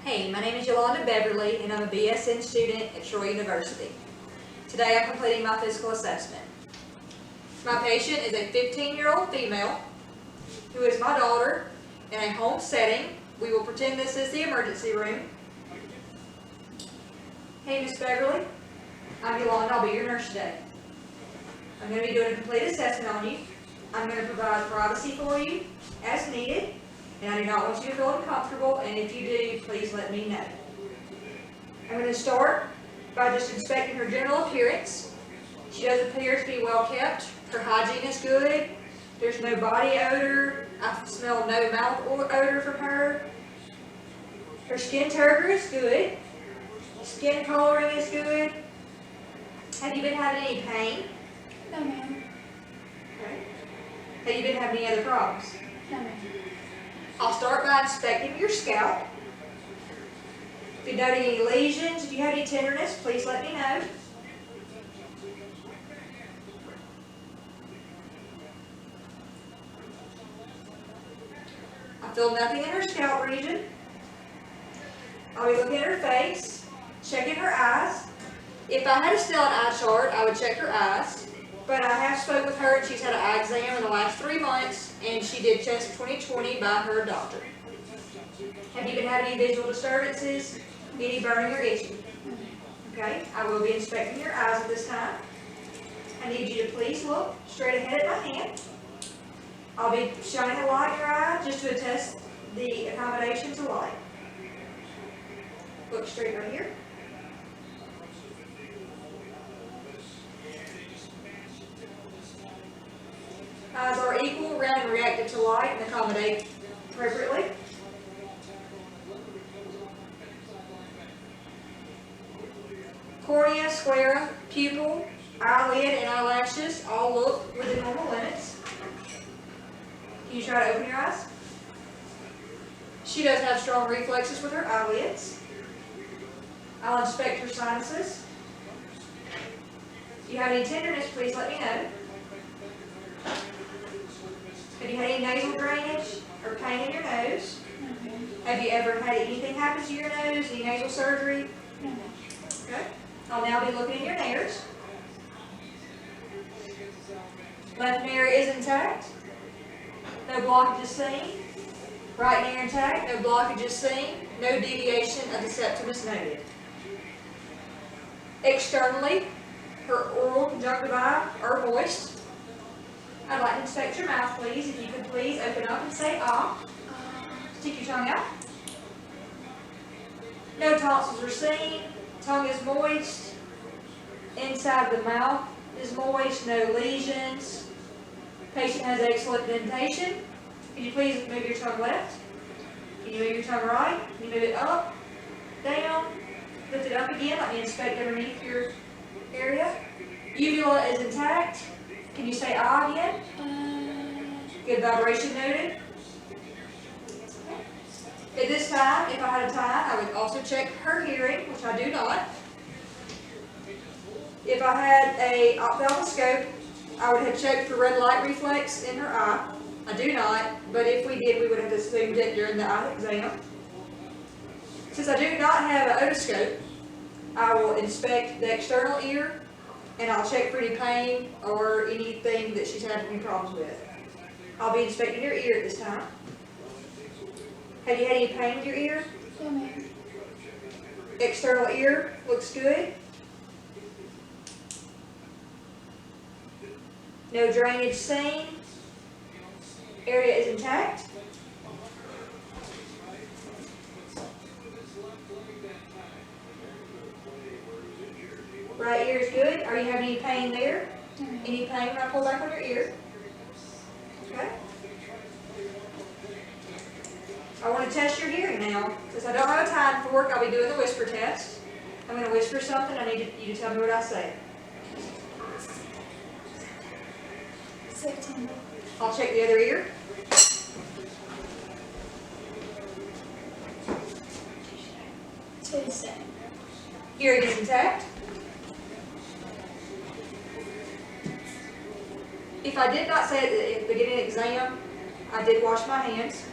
Hey, my name is Yolanda Beverly, and I'm a BSN student at Troy University. Today I'm completing my physical assessment. My patient is a 15-year-old female who is my daughter in a home setting. We will pretend this is the emergency room. Hey, Miss Beverly, I'm Yolanda. I'll be your nurse today. I'm going to be doing a complete assessment on you. I'm going to provide privacy for you as needed. And I do not want you to feel uncomfortable, and if you do, please let me know. I'm going to start by just inspecting her general appearance. She does appear to be well kept. Her hygiene is good. There's no body odor. I smell no mouth odor from her. Her skin turgor is good. Skin coloring is good. Have you been having any pain? No, ma'am. Okay. Have you been having any other problems? No, ma'am. I'll start by inspecting your scalp. If you note any lesions, if you have any tenderness, please let me know. I feel nothing in her scalp region. I'll be looking at her face, checking her eyes. If I had a Stellan eye chart, I would check her eyes. But I have spoke with her, and she's had an eye exam in the last 3 months, and she did test 20/20 by her doctor. Have you been having any visual disturbances? Any burning or itching? Okay, I will be inspecting your eyes at this time. I need you to please look straight ahead at my hand. I'll be shining a light in your eye just to attest the accommodation to light. Look straight right here. Eyes are equal, round, and reactive to light and accommodate appropriately. Cornea, sclera, pupil, eyelid, and eyelashes all look within normal limits. Can you try to open your eyes? She does have strong reflexes with her eyelids. I'll inspect her sinuses. If you have any tenderness, please let me know. Have you had any nasal drainage or pain in your nose? Have you ever had anything happen to your nose, any nasal surgery? Okay. I'll now be looking at your nares. Left nair is intact. No blockages seen. Right nair intact. No blockages seen. No deviation of the septum is noted. Externally, her oral conjunctiva are moist. I'd like to inspect your mouth, please. If you could please open up and say ah. Stick your tongue out. No tonsils are seen. Tongue is moist. Inside the mouth is moist. No lesions. Patient has excellent dentation. Can you please move your tongue left? Can you move your tongue right? Can you move it up, down, lift it up again? Let me inspect underneath your area. Uvula is intact. Can you say ah again? Good vibration noted. At this time, if I had a time, I would also check her hearing, which I do not. If I had a ophthalmoscope, I would have checked for red light reflex in her eye. I do not, but if we did, we would have assumed it during the eye exam. Since I do not have an otoscope, I will inspect the external ear, and I'll check for any pain or anything that she's had any problems with. I'll be inspecting your ear at this time. Have you had any pain with your ear? No, ma'am. External ear looks good. No drainage seen. Area is intact. Right ear is good. Are you having any pain there? No, ma'am. Any pain when I pull back on your ear? Okay. I want to test your hearing now. Since I don't have a time for work, I'll be doing the whisper test. I'm going to whisper something. I need you to tell me what I say. September. I'll check the other ear. Tuesday. Hearing is intact. If I did not say it at the beginning of the exam, I did wash my hands.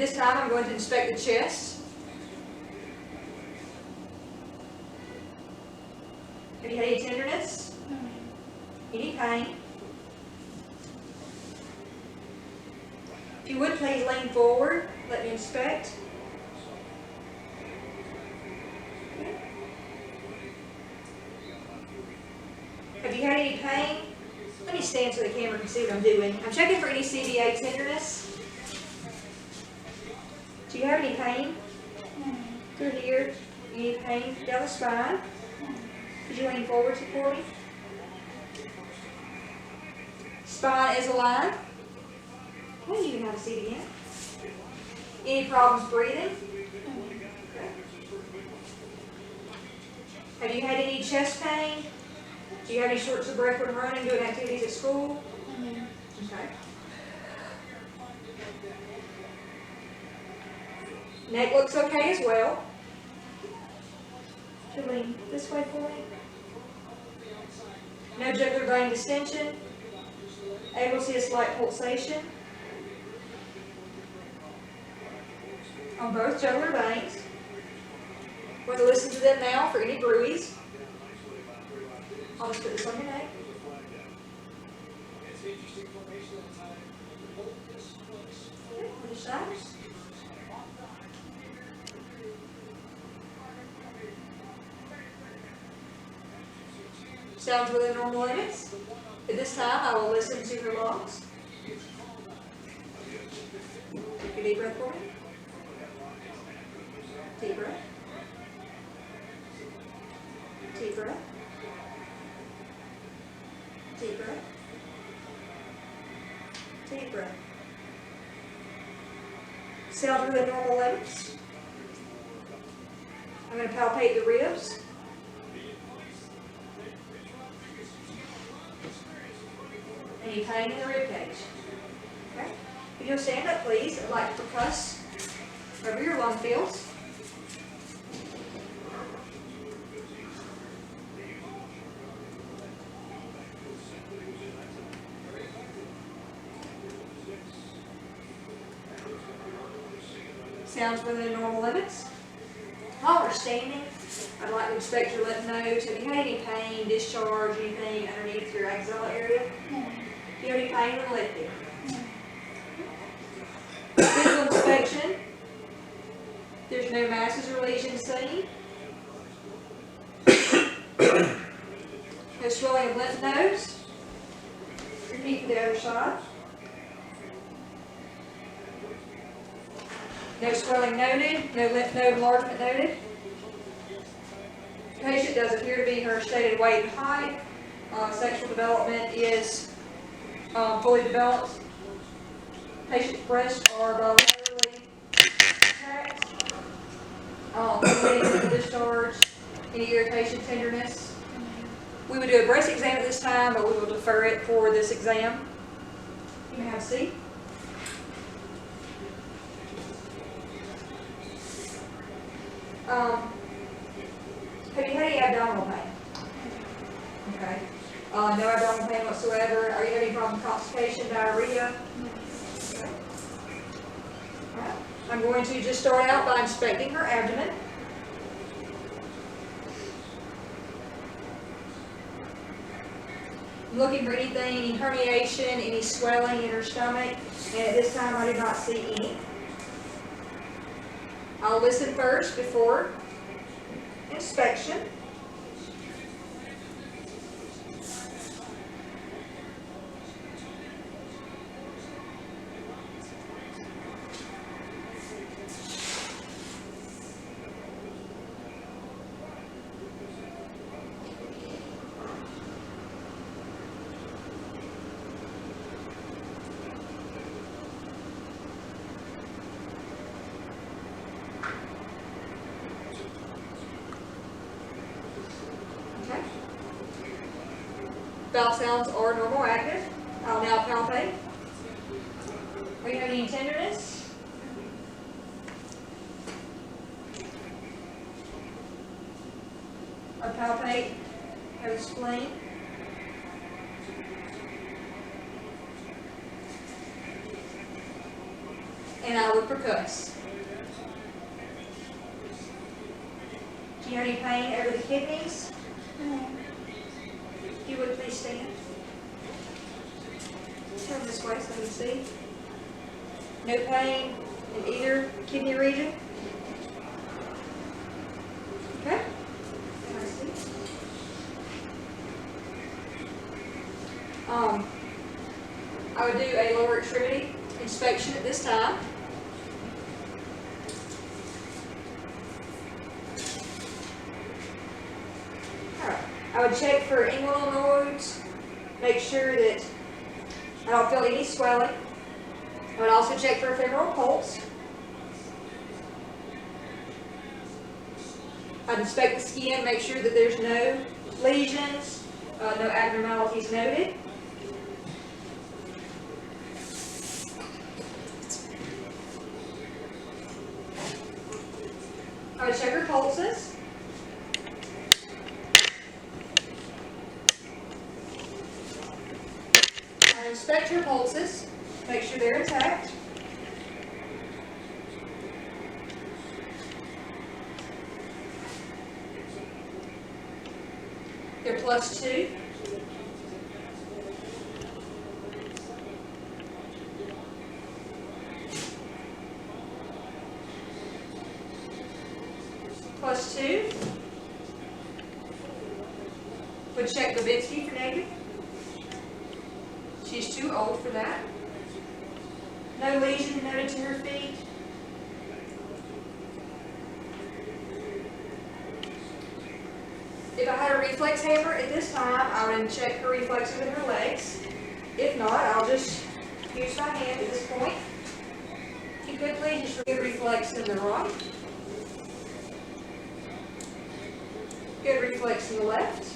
this time, I'm going to inspect the chest. Have you had any tenderness? Any pain? If you would please lean forward, let me inspect. Have you had any pain? Let me stand so the camera can see what I'm doing. I'm checking for any CVA tenderness. Do you have any pain? Through here? Any pain down the spine? Could you lean forward for me? Spine is aligned. Okay, you can have a seat again. Any problems breathing? Okay. Have you had any chest pain? Do you have any shortness of breath when running, doing activities at school? Okay. Neck looks okay as well. Should we lean this way for me? No jugular vein distension. Able to see a slight pulsation on both jugular veins. We're going to listen to them now for any bruise. I'll just put this on your neck. Okay, other side. Sounds within normal limits. At this time, I will listen to her lungs. Take a deep breath for me. Deep breath. Deep breath. Deep breath. Deep breath. Sound within normal limits. I'm going to palpate the ribs. Any pain in the rib cage? Okay. If you'll stand up, please, I'd like to percuss over your lung fields. Sounds within normal limits. While we're standing, I'd like to inspect your lymph nodes. Have you had any pain, discharge, anything underneath your axilla area? Do you have any pain when lifting? Visual inspection. There's no masses or lesions seen. No swelling of lymph nodes. Repeat for the other side. No swelling noted. No lymph node enlargement noted. The patient does appear to be her stated weight and height. Sexual development is fully developed. Patient's breasts are bilaterally intact. No discharge, any irritation, tenderness. We would do a breast exam at this time, but we will defer it for this exam. You may have a seat. Have you had any abdominal pain? Okay. No abdominal pain whatsoever. Are you having any problem with constipation, diarrhea? Okay. All right. I'm going to just start out by inspecting her abdomen. I'm looking for anything, any herniation, any swelling in her stomach, and at this time I do not see any. I'll listen first before inspection. Bowel sounds are normal active. I'll now palpate. Are you having any tenderness? I'll palpate her spleen. and I would percuss. Do you have any pain over the kidneys? If you would please stand. Turn this way so we can see. No pain in either kidney region? Okay. I would do a lower extremity inspection at this time. Alright. I would check for inguinal nodes, make sure that I don't feel any swelling. I would also check for a femoral pulse. I'd inspect the skin, make sure that there's no lesions, no abnormalities noted. I would check her pulses. I inspect her pulses, make sure they're intact. They're +2. +2. Would check Babinski for negative. She's too old for that. No lesion noted to her feet. If I had a reflex hammer at this time, I would check her reflexes in her legs. If not, I'll just use my hand at this point. If you could please just get reflex in the right. Good reflex in the left.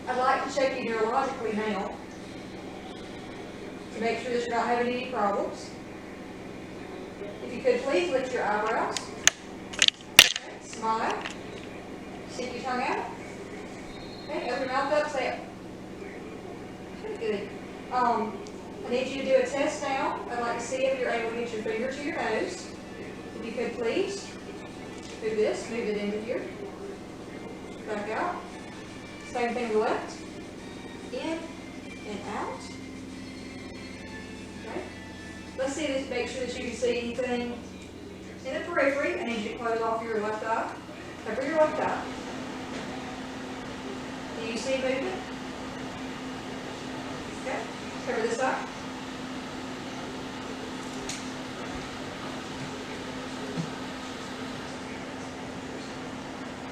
I'd like to check you neurologically now to make sure that you're not having any problems. If you could please lift your eyebrows. Okay, smile. Stick your tongue out. Okay, open your mouth up, say it. Good. I need you to do a test now. I'd like to see if you're able to get your finger to your nose. If you could please do this, move it into here. Back out. Same thing to the left. In and out. Okay. Let's see this, make sure that you can see anything in the periphery. I need you to close off your left eye. Cover your left eye. Do you see movement? Okay. Cover this eye.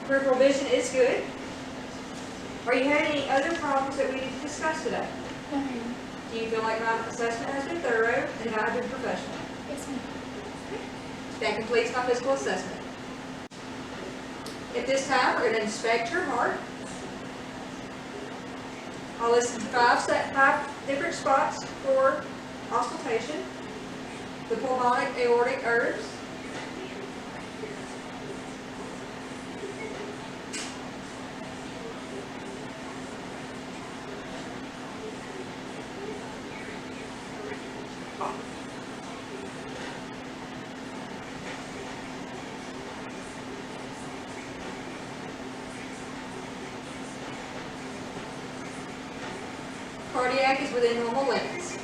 Peripheral vision is good. Are you having any other problems that we need to discuss today? No. Do you feel like my assessment has been thorough and I've been professional? Yes, ma'am. That completes my physical assessment. At this time, we're going to inspect your heart. I'll list 5 different spots for auscultation. The pulmonic aortic nerves, cardiac is within normal limits.